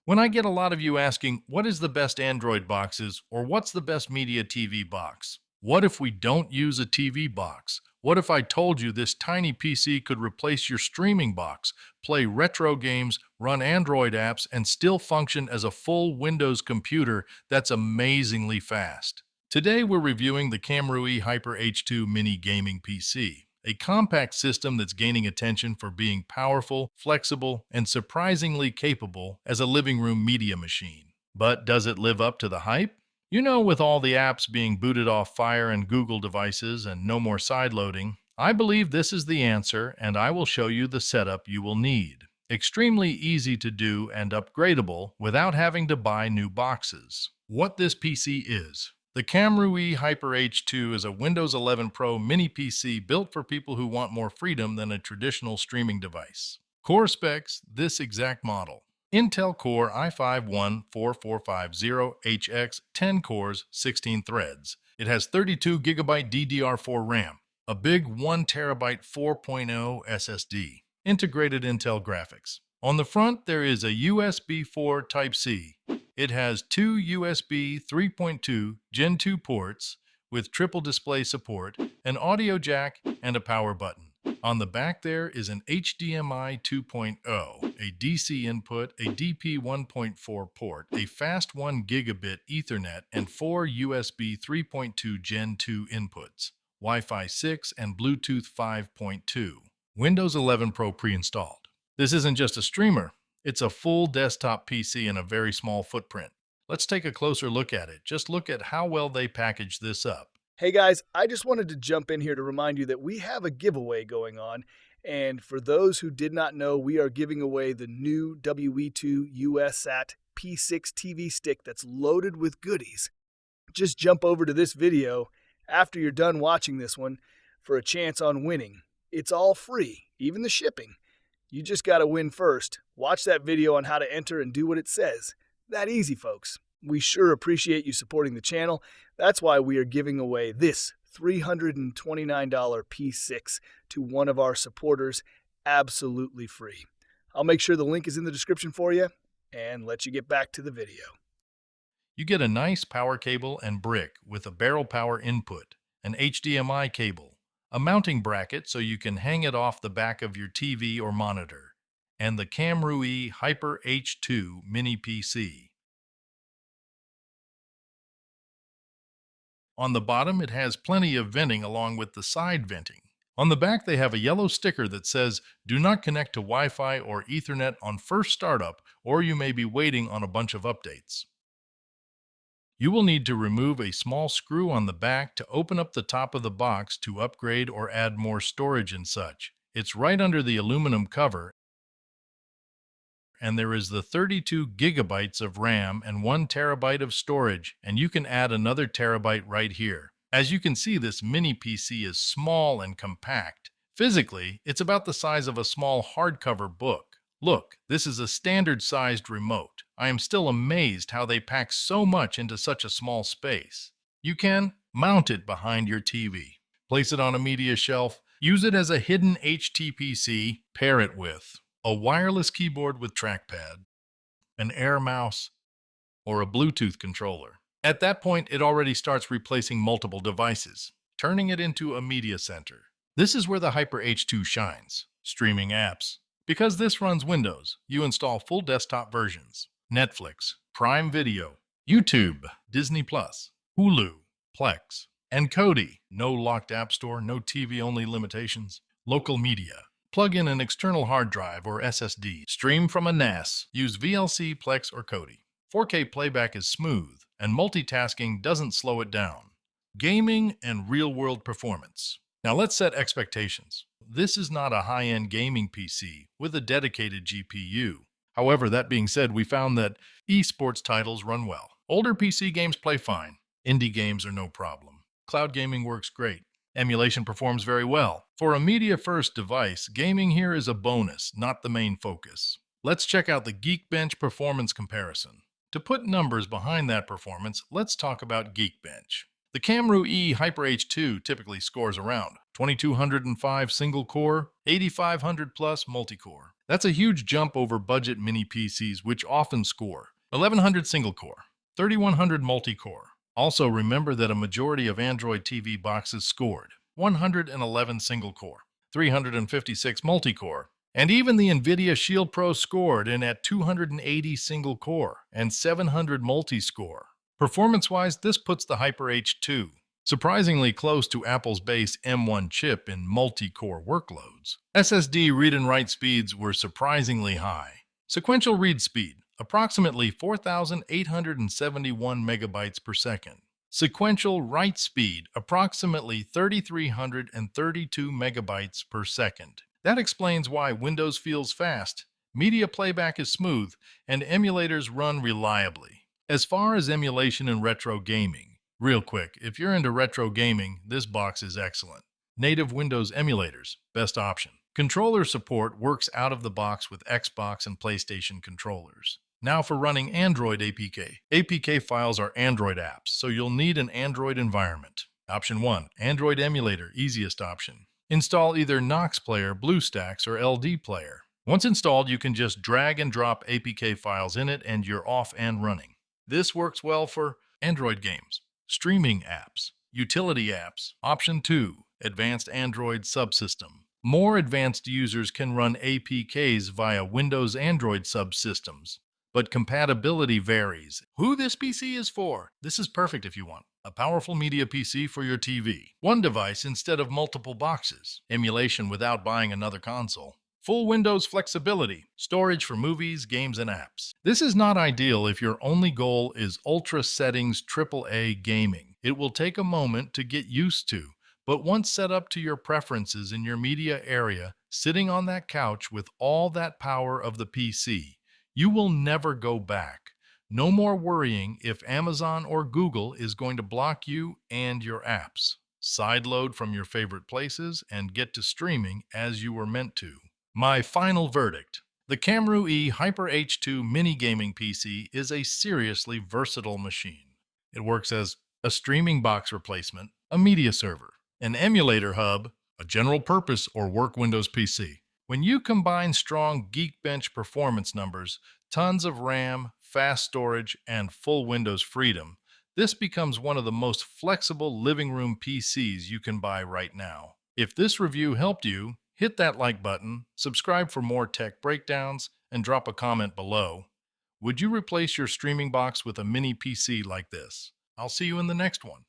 When I get a lot of you asking, what is the best Android boxes or what's the best media TV box? What if we don't use a TV box? What if I told you this tiny PC could replace your streaming box, play retro games, run Android apps, and still function as a full Windows computer that's amazingly fast? Today we're reviewing the Kamrui Hyper H2 Mini Gaming PC, a compact system that's gaining attention for being powerful, flexible, and surprisingly capable as a living room media machine. But does it live up to the hype? You know, with all the apps being booted off Fire and Google devices and no more sideloading, I believe this is the answer, and I will show you the setup you will need. Extremely easy to do and upgradable without having to buy new boxes. What this PC is. The Kamrui Hyper H2 is a Windows 11 Pro mini PC built for people who want more freedom than a traditional streaming device. Core specs, this exact model. Intel Core i5-14450HX, 10 cores, 16 threads. It has 32GB DDR4 RAM, a big 1TB 4.0 SSD, integrated Intel graphics. On the front, there is a USB 4 Type-C. It has two USB 3.2 Gen 2 ports with triple display support, an audio jack, and a power button. On the back there is an HDMI 2.0, a DC input, a DP 1.4 port, a fast 1 gigabit Ethernet, and four USB 3.2 Gen 2 inputs, Wi-Fi 6 and Bluetooth 5.2. Windows 11 Pro pre-installed. This isn't just a streamer. It's a full desktop PC in a very small footprint. Let's take a closer look at it. Just look at how well they package this up. Hey guys, I just wanted to jump in here to remind you that we have a giveaway going on. And for those who did not know, we are giving away the new WE2 USAT P6 TV stick that's loaded with goodies. Just jump over to this video after you're done watching this one for a chance on winning. It's all free, even the shipping. You just got to win first. Watch that video on how to enter and do what it says. That easy, folks. We sure appreciate you supporting the channel. That's why we are giving away this $329 P6 to one of our supporters absolutely free. I'll make sure the link is in the description for you and let you get back to the video. You get a nice power cable and brick with a barrel power input, an HDMI cable, a mounting bracket so you can hang it off the back of your TV or monitor, and the Kamrui Hyper H2 Mini PC. On the bottom, it has plenty of venting along with the side venting. On the back, they have a yellow sticker that says, "Do not connect to Wi-Fi or Ethernet on first startup, or you may be waiting on a bunch of updates." You will need to remove a small screw on the back to open up the top of the box to upgrade or add more storage and such. It's right under the aluminum cover, and there is the 32 gigabytes of RAM and 1 terabyte of storage, and you can add another terabyte right here. As you can see, this mini PC is small and compact. Physically, it's about the size of a small hardcover book. Look, this is a standard-sized remote. I am still amazed how they pack so much into such a small space. You can mount it behind your TV, place it on a media shelf, use it as a hidden HTPC, pair it with a wireless keyboard with trackpad, an Air mouse, or a Bluetooth controller. At that point, it already starts replacing multiple devices, turning it into a media center. This is where the Hyper H2 shines. Streaming apps. Because this runs Windows, you install full desktop versions. Netflix, Prime Video, YouTube, Disney+, Hulu, Plex, and Kodi. No locked app store, no TV-only limitations. Local media. Plug in an external hard drive or SSD. Stream from a NAS. Use VLC, Plex, or Kodi. 4K playback is smooth, and multitasking doesn't slow it down. Gaming and real-world performance. Now let's set expectations. This is not a high-end gaming PC with a dedicated GPU. However, that being said, we found that esports titles run well. Older PC games play fine. Indie games are no problem. Cloud gaming works great. Emulation performs very well. For a media-first device, gaming here is a bonus, not the main focus. Let's check out the Geekbench performance comparison. To put numbers behind that performance, let's talk about Geekbench. The Kamrui Hyper H2 typically scores around 2205 single core, 8500 plus multi-core. That's a huge jump over budget mini PCs, which often score 1100 single core, 3100 multi-core. Also, remember that a majority of Android TV boxes scored 111 single core, 356 multi-core, and even the NVIDIA Shield Pro scored in at 280 single core and 700 multi-score. Performance-wise, this puts the Hyper H2 surprisingly close to Apple's base M1 chip in multi-core workloads. SSD read and write speeds were surprisingly high. Sequential read speed, approximately 4,871 megabytes per second. Sequential write speed, approximately 3,332 megabytes per second. That explains why Windows feels fast, media playback is smooth, and emulators run reliably. As far as emulation and retro gaming, real quick, if you're into retro gaming, this box is excellent. Native Windows emulators, best option. Controller support works out of the box with Xbox and PlayStation controllers. Now for running Android APK. APK files are Android apps, so you'll need an Android environment. Option 1. Android emulator, easiest option. Install either Nox Player, BlueStacks, or LD Player. Once installed, you can just drag and drop APK files in it and you're off and running. This works well for Android games, streaming apps, utility apps. Option 2. Advanced Android subsystem. More advanced users can run APKs via Windows Android subsystems, but compatibility varies. Who this PC is for? This is perfect if you want a powerful media PC for your TV. One device instead of multiple boxes. Emulation without buying another console. Full Windows flexibility, storage for movies, games, and apps. This is not ideal if your only goal is ultra settings AAA gaming. It will take a moment to get used to, but once set up to your preferences in your media area, sitting on that couch with all that power of the PC, you will never go back. No more worrying if Amazon or Google is going to block you and your apps. Sideload from your favorite places and get to streaming as you were meant to. My final verdict. The Kamrui Hyper H2 mini gaming PC is a seriously versatile machine. It works as a streaming box replacement, a media server, an emulator hub, a general purpose or work Windows PC. When you combine strong Geekbench performance numbers, tons of RAM, fast storage, and full Windows freedom, this becomes one of the most flexible living room PCs you can buy right now. If this review helped you, hit that like button, subscribe for more tech breakdowns, and drop a comment below. Would you replace your streaming box with a mini PC like this? I'll see you in the next one.